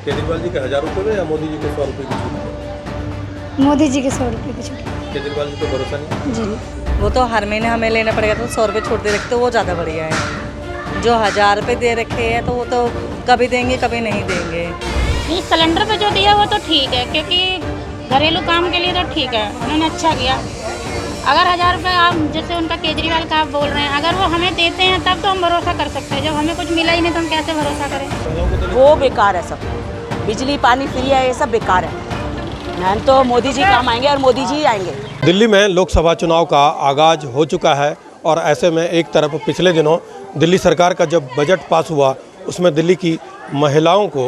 केजरीवाल जी के 1000 रुपये में या मोदी जी के 100 रुपये की छूट? मोदी जी के 100 रुपये की छूट। केजरीवाल जी पे भरोसा नहीं? जी नहीं। वो तो हर महीने हमें लेना पड़ेगा, तो 100 रुपये छूट दे रखे तो वो ज़्यादा बढ़िया है। जो 1000 रुपये दे रखे हैं तो वो तो कभी देंगे कभी नहीं देंगे। ये सिलेंडर पे जो दिया वो तो ठीक है, क्योंकि घरेलू काम के लिए तो ठीक है, उन्होंने अच्छा किया। अगर 1000 रुपये आप जैसे उनका केजरीवाल का आप बोल रहे हैं, अगर वो हमें देते हैं तब तो हम भरोसा कर सकते हैं। जब हमें कुछ मिला ही नहीं तो हम कैसे भरोसा करें? वो बेकार है सब, बिजली पानी फ्री है, ये सब बेकार है। हम तो मोदी जी काम आएंगे और मोदी जी आएंगे। दिल्ली में लोकसभा चुनाव का आगाज हो चुका है और ऐसे में एक तरफ पिछले दिनों दिल्ली सरकार का जब बजट पास हुआ उसमें दिल्ली की महिलाओं को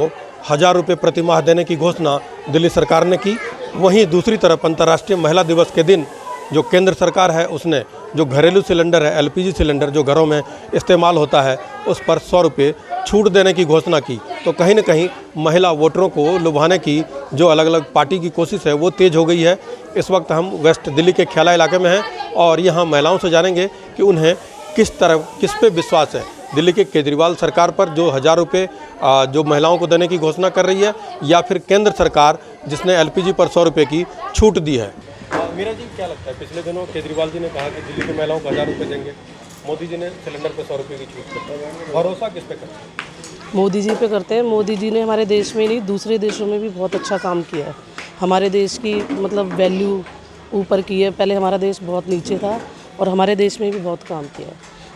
1000 रुपये प्रति माह देने की घोषणा दिल्ली सरकार ने की। वहीं दूसरी तरफ अंतर्राष्ट्रीय महिला दिवस के दिन जो केंद्र सरकार है उसने जो घरेलू सिलेंडर है, एलपीजी सिलेंडर जो घरों में इस्तेमाल होता है, उस पर 100 रुपये छूट देने की घोषणा की। तो कहीं न कहीं महिला वोटरों को लुभाने की जो अलग अलग पार्टी की कोशिश है वो तेज़ हो गई है। इस वक्त हम वेस्ट दिल्ली के ख्याला इलाके में हैं और यहाँ महिलाओं से जानेंगे कि उन्हें किस पे विश्वास है, दिल्ली के केजरीवाल सरकार पर जो 1000 रुपये जो महिलाओं को देने की घोषणा कर रही है, या फिर केंद्र सरकार जिसने एलपीजी पर 100 रुपये की छूट दी है। मीरा जी, क्या लगता है, पिछले दिनों केजरीवाल जी ने कहा कि दिल्ली की महिलाओं को 1000 रुपये देंगे, मोदी जी ने सिलेंडर पर 100 रुपये की छूट दी, भरोसा किस पे करते हैं? मोदी जी पे करते हैं। मोदी जी ने हमारे देश में नहीं दूसरे देशों में भी बहुत अच्छा काम किया है। हमारे देश की मतलब वैल्यू ऊपर की है। पहले हमारा देश बहुत नीचे था और हमारे देश में भी बहुत काम किया है।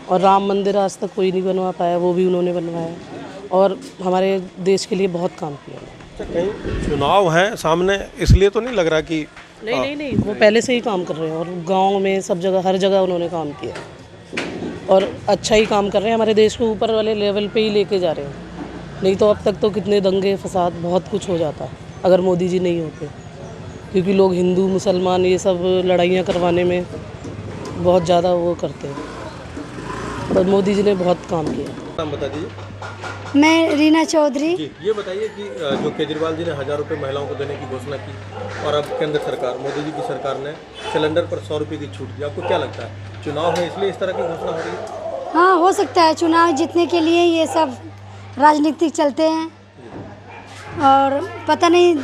और राम मंदिर आज तक कोई नहीं बनवा पाया, वो भी उन्होंने बनवाया और हमारे देश के लिए बहुत काम किया है। अच्छा, कहीं चुनाव है सामने इसलिए तो नहीं लग रहा कि नहीं, वो पहले से ही काम कर रहे हैं और गाँव में सब जगह हर जगह उन्होंने काम किया और अच्छा ही काम कर रहे हैं। हमारे देश को ऊपर वाले लेवल पे ही लेके जा रहे हैं। नहीं तो अब तक तो कितने दंगे फसाद बहुत कुछ हो जाता अगर मोदी जी नहीं होते, क्योंकि लोग हिंदू मुसलमान ये सब लड़ाइयाँ करवाने में बहुत ज़्यादा वो करते हैं। और मोदी जी ने बहुत काम किया। नाम बता दीजिए। मैं रीना चौधरी। जी, ये बताइए कि जो केजरीवाल जी ने 1000 रुपये महिलाओं को देने की घोषणा की और अब केंद्र सरकार मोदी जी की सरकार ने सिलेंडर पर 100 रुपये की छूट दी, आपको क्या लगता है चुनाव है इसलिए इस तरह की घोषणा हो रही है? हाँ, हो सकता है चुनाव जीतने के लिए ये सब राजनीतिक चलते हैं और पता नहीं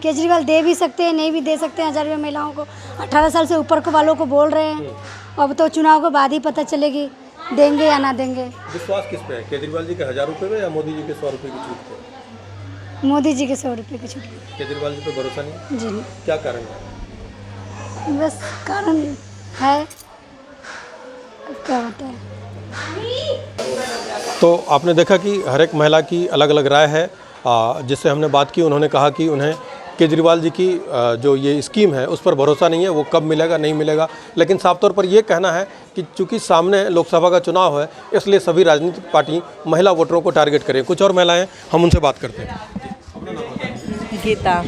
केजरीवाल दे भी सकते हैं, नहीं भी दे सकते हैं। 1000 रुपये महिलाओं को 18 साल से ऊपर को वालों को बोल रहे हैं। अब तो चुनाव के बाद ही पता चलेगी देंगे या ना देंगे। विश्वास किस पे है, केजरीवाल जी के 1000 रुपये में या मोदी जी के 100 रुपये की छूट पे? मोदी जी के 100 रुपये की छूट। केजरीवाल जी पे भरोसा नहीं? जी नहीं। क्या कारण है? बस कारण है, क्या होता है। तो आपने देखा कि हर एक महिला की अलग अलग राय है। जिससे हमने बात की उन्होंने कहा कि उन्हें केजरीवाल जी की जो ये स्कीम है उस पर भरोसा नहीं है, वो कब मिलेगा नहीं मिलेगा। लेकिन साफ तौर पर ये कहना है कि चूंकि सामने लोकसभा का चुनाव है इसलिए सभी राजनीतिक पार्टी महिला वोटरों को टारगेट करें। कुछ और महिलाएं हम उनसे बात करते हैं। गीता,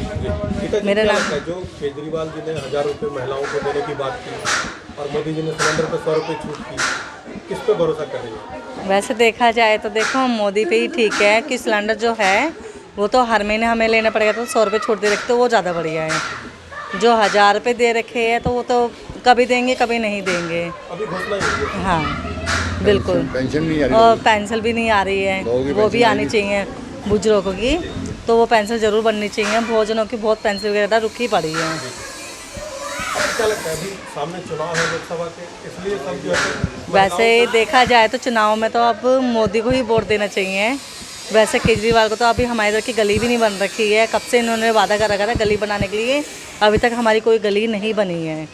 मेरा नाम। जो केजरीवाल जी ने 1000 रुपये महिलाओं को देने की बात की और मोदी जी ने सिलेंडर पर 100 रुपये छूट की, किस पे भरोसा कर रही है? वैसे देखा जाए तो देखो मोदी पे ही ठीक है कि सिलेंडर जो है वो तो हर महीने हमें लेना पड़ेगा, तो 100 रुपये छूट दे रखे तो वो ज़्यादा बढ़िया है। जो 1000 रुपये दे रखे हैं तो वो तो कभी देंगे कभी नहीं देंगे। अभी घोषणा ही हुई है। हाँ बिल्कुल। पेंशन नहीं आ रही और पेंसिल भी नहीं आ रही है, वो भी आनी चाहिए बुजुर्गों की, तो वो पेंसिल ज़रूर बननी चाहिए। भोजनों की बहुत पेंसिल वगैरह रुकी पड़ी है। क्या लगता है अभी सामने चुनाव है लोकसभा के, इसलिए सब जो है वैसे देखा जाए तो चुनाव में तो अब मोदी को ही वोट देना चाहिए। वैसे केजरीवाल को तो अभी हमारे इधर की गली भी नहीं बन रखी है। कब से इन्होंने वादा कर रखा था गली बनाने के लिए, अभी तक हमारी कोई गली नहीं बनी है।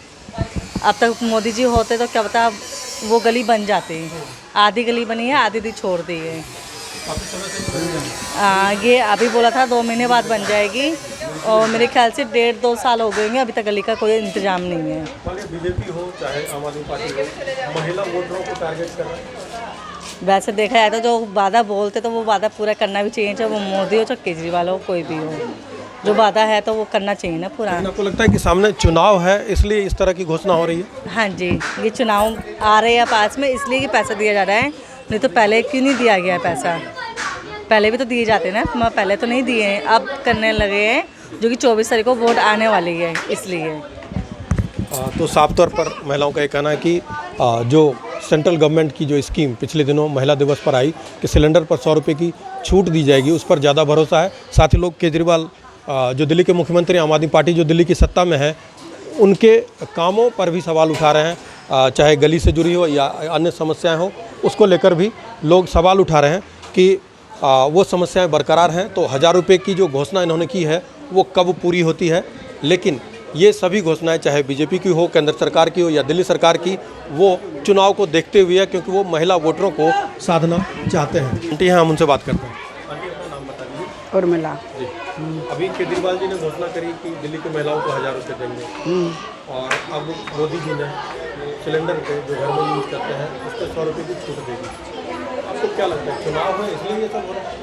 अब तक मोदी जी होते तो क्या पता वो गली बन जाती। आधी गली बनी है, आधी दी छोड़ दी है। ये अभी बोला था 2 महीने बाद बन जाएगी और मेरे ख्याल से 1.5-2 साल हो गए हैं, अभी तक गली का कोई इंतजाम नहीं है। बीजेपी हो चाहे आम आदमी पार्टी हो, महिला वोटरों को टारगेट कर रहा है। वैसे देखा जाए तो जो वादा बोलते तो वो वादा पूरा करना भी चाहिए, चाहे वो मोदी हो चाहे केजरीवाल हो, कोई भी हो। जो वादा है तो वो करना चाहिए ना पूरा। आपको लगता है कि सामने चुनाव है इसलिए इस तरह की घोषणा हो रही है? हाँ जी, ये चुनाव आ रहे हैं पास में इसलिए कि पैसा दिया जा रहा है, नहीं तो पहले क्यों नहीं दिया गया पैसा? पहले भी तो दिए जाते ना, पहले तो नहीं दिए हैं, अब करने लगे हैं, जो कि 24 तारीख को वोट आने वाली है इसलिए। तो साफ तौर पर महिलाओं का ये कहना है कि जो सेंट्रल गवर्नमेंट की जो स्कीम पिछले दिनों महिला दिवस पर आई कि सिलेंडर पर 100 रुपये की छूट दी जाएगी, उस पर ज़्यादा भरोसा है। साथ ही लोग केजरीवाल जो दिल्ली के मुख्यमंत्री, आम आदमी पार्टी जो दिल्ली की सत्ता में है, उनके कामों पर भी सवाल उठा रहे हैं, चाहे गली से जुड़ी हो या अन्य समस्याएं हो, उसको लेकर भी लोग सवाल उठा रहे हैं कि वो समस्याएं बरकरार हैं। तो 1000 रुपये की जो घोषणा इन्होंने की है वो कब पूरी होती है। लेकिन ये सभी घोषणाएं चाहे बीजेपी की हो, केंद्र सरकार की हो या दिल्ली सरकार की, वो चुनाव को देखते हुए है, क्योंकि वो महिला वोटरों को साधना चाहते हैं। आंटी हैं, हम उनसे बात करते हैं। आंटी, अपना नाम बता दीजिए। उर्मिला। जी, अभी केजरीवाल जी ने घोषणा करी कि दिल्ली की महिलाओं को 1000 रुपये देंगे, और अब मोदी जी ने सिलेंडर पे जो घर में यूज करते हैं उस पर 100 रुपये की छूट देगी। आपको क्या लगता है, चुनाव है इसलिए ये सब हो रहा है?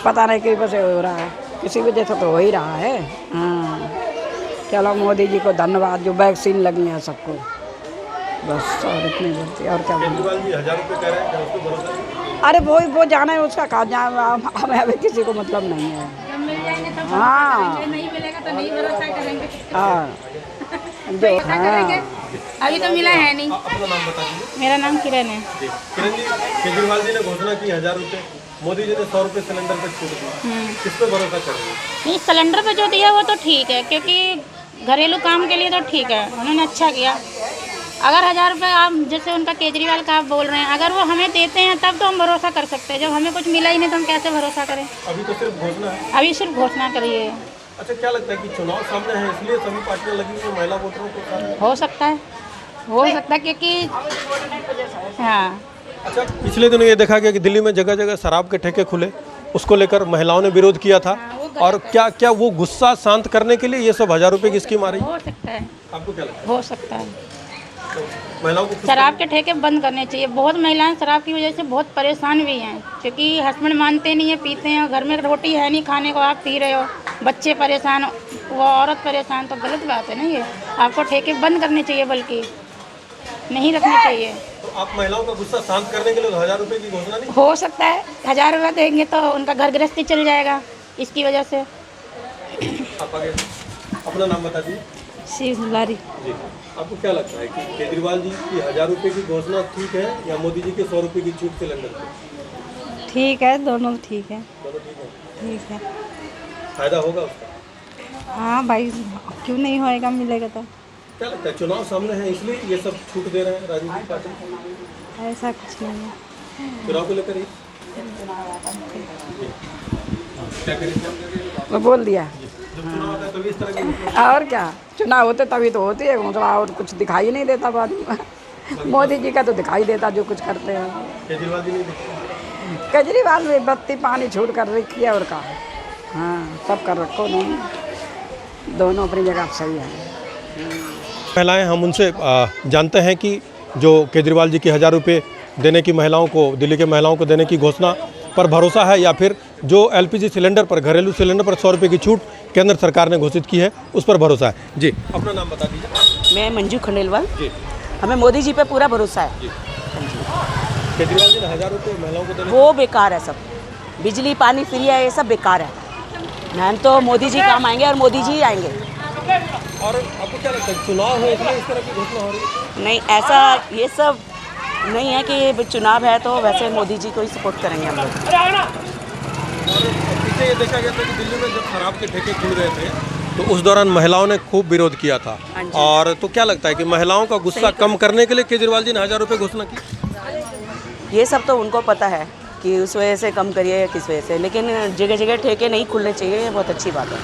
पता नहीं किस वजह से हो रहा है, किसी वजह से तो हो ही रहा है। हाँ, चलो मोदी जी को धन्यवाद, जो वैक्सीन लगी है सबको, बस। और इतनी बोलती और क्या बोलूं। केजरीवाल जी 1000 रुपये कह रहे हैं, क्या उसको भरोसा नहीं? अरे वो जाना है उसका काम, हमें अभी किसी को मतलब नहीं है। हाँ नहीं मिलेगा तो नहीं भरोसा करेंगे। हाँ, जो हाँ अभी तो मिला है नहीं। अपना नाम बता दीजिए। मेरा नाम किरण है। जी, किरण जी, केजरीवाल जी ने घोषणा की 1000 रुपये, मोदी जी ने 100 रुपये सिलेंडर पर छूट दी, किस पे भरोसा कर रहे हैं? नहीं, सिलेंडर पे जो दिया वो तो ठीक है, क्योंकि घरेलू काम के लिए तो ठीक है, उन्होंने अच्छा किया। अगर 1000 रुपये आप जैसे उनका केजरीवाल का आप बोल रहे हैं, अगर वो हमें देते हैं तब तो हम भरोसा कर सकते हैं। जब हमें कुछ मिला ही नहीं तो हम कैसे भरोसा करें? अभी तो सिर्फ घोषणा है। अभी सिर्फ घोषणा करी है। अच्छा, क्या लगता है कि चुनाव सामने है इसलिए सभी पार्टियां लगी हुई हैं महिला वोटरों को साथ? हो सकता है क्योंकि हाँ। अच्छा, पिछले दिनों ये देखा गया कि दिल्ली में जगह जगह शराब के ठेके खुले, उसको लेकर महिलाओं ने विरोध किया था, और क्या वो गुस्सा शांत करने के लिए ये सब 1000 रुपये की स्कीम आ रही है? हो सकता है, आपको क्या लगता हो सकता है। है? महिलाओं को शराब के ठेके बंद करने चाहिए। बहुत महिलाएं शराब की वजह से बहुत परेशान भी हैं, क्योंकि हस्बैंड मानते नहीं है, पीते हैं, घर में रोटी है नहीं खाने को, आप पी रहे हो, बच्चे परेशान, वो औरत परेशान, तो गलत बात है ना ये। आपको ठेके बंद करने चाहिए, बल्कि नहीं रखने चाहिए। तो आप महिलाओं का गुस्सा शांत करने के लिए 1000 रुपये की घोषणा नहीं? हो सकता है 1000 रुपये देंगे तो उनका घर गृहस्थी चल जाएगा इसकी वजह से। आप आगे अपना नाम बता दीजिए। शिव दुलारी। जी, आपको क्या लगता है कि केजरीवाल जी की 1000 रुपये की घोषणा ठीक है या मोदी जी के 100 रुपये की छूट सिलेंडर पे? ठीक है, दोनों ठीक है। दोनों ठीक है। ठीक है, फायदा होगा उसका? हाँ भाई, क्यों नहीं होएगा, मिलेगा तो। क्या लगता है, चुनाव सामने है इसलिए ये सब छूट दे रहे हैं राजनीतिक पार्टी? ऐसा कुछ नहीं है। चुनाव को लेकर ही क्या करें? वो बोल दिया। जब चुनाव आता है तभी इस तरह की और क्या, चुनाव होते तभी तो होती है घोषणा, और कुछ दिखाई नहीं देता बाद में। मोदी जी का तो दिखाई देता जो कुछ करते हैं। केजरीवाल जी नहीं दिखते? केजरीवाल में बत्ती पानी छूट कर रखी है, और का हाँ सब कर रखो, नहीं दोनों अपनी जगह सही है। महिलाएं, हम उनसे जानते हैं कि जो केजरीवाल जी की 1000 रुपये देने की महिलाओं को, दिल्ली के महिलाओं को देने की घोषणा पर भरोसा है, या फिर जो LPG सिलेंडर पर, घरेलू सिलेंडर पर 100 रुपये की छूट केंद्र सरकार ने घोषित की है, उस पर भरोसा है। जी, अपना नाम बता दीजिए। मैं मंजू खंडेलवाल। जी, हमें मोदी जी पे पूरा भरोसा है। जी, केजरीवाल जी ने 1000 रुपये महिलाओं को देने वो बेकार है सब, बिजली पानी फ्री है, ये सब बेकार है। मैम तो मोदी जी काम आएंगे और मोदी जी आएंगे। और आपको क्या लगता है, चुनाव है इसलिए इस तरह की घोषणा हो रही है? नहीं, ऐसा ये सब नहीं है कि चुनाव है तो वैसे मोदी जी को ही सपोर्ट करेंगे हम लोग। और पीछे ये देखा गया था कि दिल्ली में जब शराब के ठेके खुल गए थे तो उस दौरान महिलाओं ने खूब विरोध किया था। और तो क्या लगता है कि महिलाओं का गुस्सा कम करने के लिए केजरीवाल जी ने 1000 रुपये घोषणा की? ये सब तो उनको पता है कि उस वजह से कम करिए या किस वजह से, लेकिन जगह जगह ठेके नहीं खुलने चाहिए, ये बहुत अच्छी बात है।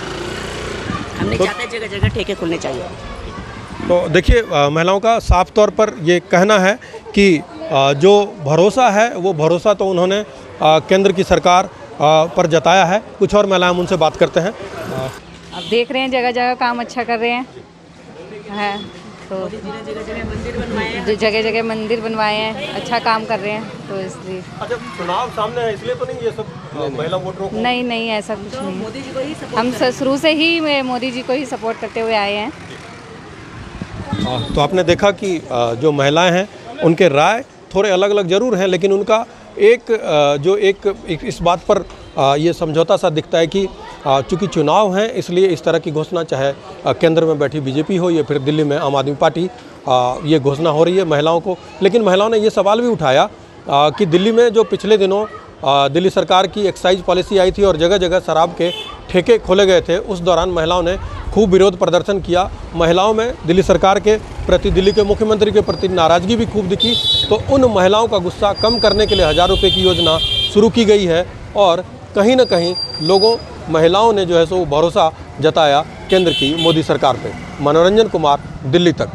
हम नहीं चाहते जगह जगह ठेके खुलने चाहिए। तो देखिए, महिलाओं का साफ तौर पर ये कहना है कि जो भरोसा है वो भरोसा तो उन्होंने केंद्र की सरकार पर जताया है। कुछ और महिलाएं, हम उनसे बात करते हैं। अब देख रहे हैं जगह जगह काम अच्छा कर रहे हैं, तो जगह जगह मंदिर बनवाए हैं, अच्छा काम कर रहे हैं, तो इसलिए। अच्छा, चुनाव सामने है इसलिए तो नहीं ये सब महिला वोटरों को? नहीं, ऐसा कुछ नहीं। हम शुरू से ही मोदी जी को ही सपोर्ट करते हुए आए हैं। तो आपने देखा कि जो महिलाएं हैं उनके राय थोड़े अलग अलग जरूर हैं, लेकिन उनका एक इस बात पर ये समझौता सा दिखता है कि चूँकि चुनाव हैं इसलिए इस तरह की घोषणा, चाहे केंद्र में बैठी बीजेपी हो या फिर दिल्ली में आम आदमी पार्टी, ये घोषणा हो रही है महिलाओं को। लेकिन महिलाओं ने ये सवाल भी उठाया कि दिल्ली में जो पिछले दिनों दिल्ली सरकार की एक्साइज पॉलिसी आई थी और जगह जगह शराब के ठेके खोले गए थे, उस दौरान महिलाओं ने खूब विरोध प्रदर्शन किया। महिलाओं में दिल्ली सरकार के प्रति, दिल्ली के मुख्यमंत्री के प्रति नाराज़गी भी खूब दिखी। तो उन महिलाओं का गुस्सा कम करने के लिए 1000 रुपये की योजना शुरू की गई है और कहीं ना कहीं महिलाओं ने जो है सो भरोसा जताया केंद्र की मोदी सरकार पे। मनोरंजन कुमार, दिल्ली तक।